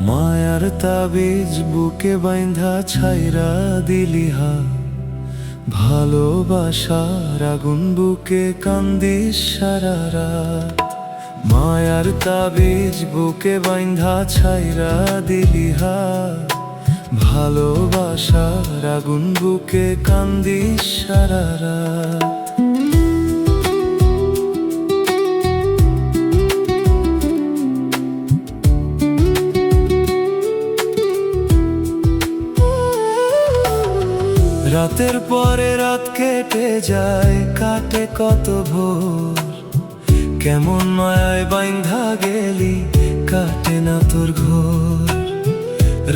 মায়ার তাবিজ বুকে বাইন্ধা ছাইরা দিলিহা, ভালোবাসার আগুন বুকে কান্দিস সারা রাত। মায়ার তাবিজ বুকে বাইন্ধা ছাইরা দিলিহা, ভালোবাসার আগুন বুকে কান্দিস সারা রাত। রাতের পরে রাত কেটে যায়, কাটে কত ভোর, কেমন মায়ায় বাইন্ধা গেলি, কাটে না তোর ঘোর।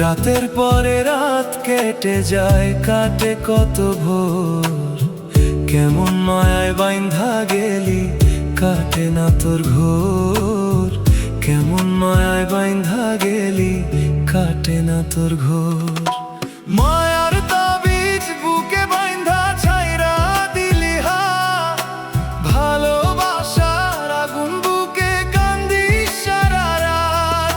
রাতের পরে রাত কেটে যায়, কাটে কত ভোর, কেমন মায়ায় বাইন্ধা গেলি, কাটে না তোর ঘোর। কেমন মায়ায় বাইন্ধা গেলি, কাটে না তোর ঘোর। মায়ার তাবিজ বুকে বাইন্ধা ছাইরা দিলিহা, ভালোবাসার আগুন বুকে কান্দিস সারা রাত।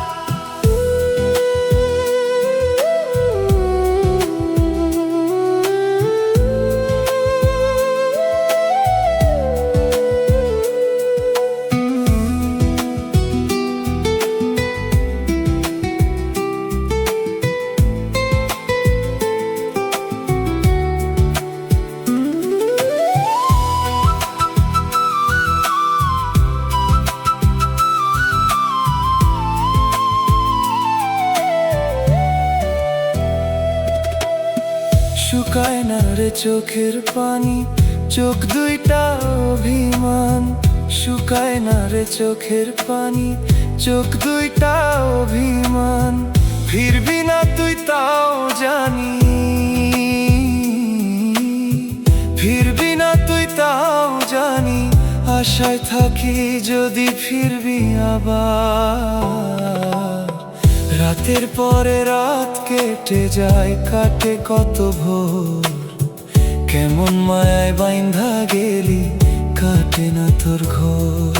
শুকায় না রে চোখের পানি, চোখ দুইটা অভিমান। শুকায় না রে চোখের পানি, চোখ দুইটা অভিমান। ফিরবি না তুই তাও জানি, ফিরবি না তুই তাও জানি। আশায় থাকি যদি ফিরবি আবার। রাতের পরে রাত কেটে যায়, কাটে কত ভোর, কেমন মায়ায় বাইন্ধা গেলি, কাটে না তোর ঘোর।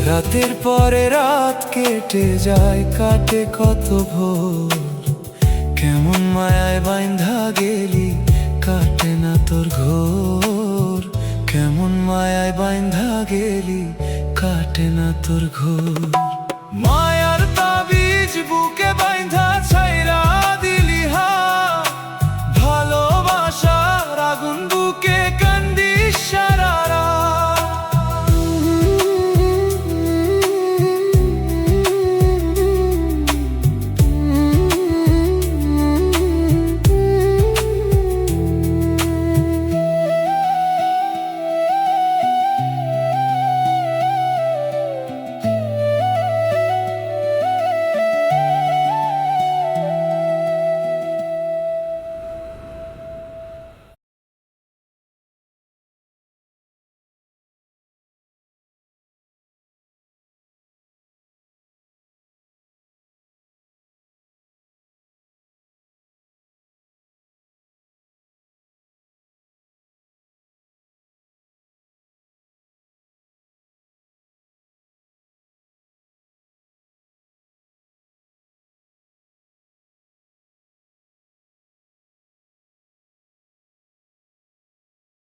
রাতের পরে রাত কেটে যায়, কাটে কত ভোর, কেমন মায়ায় বাইন্ধা গেলি, কাটে না তোর ঘোর। কেমন মায়ায় বাইন্ধা গেলি, কাটে না তোর ঘোর। মায়ার তাবিজ বুকে বাইন্ধা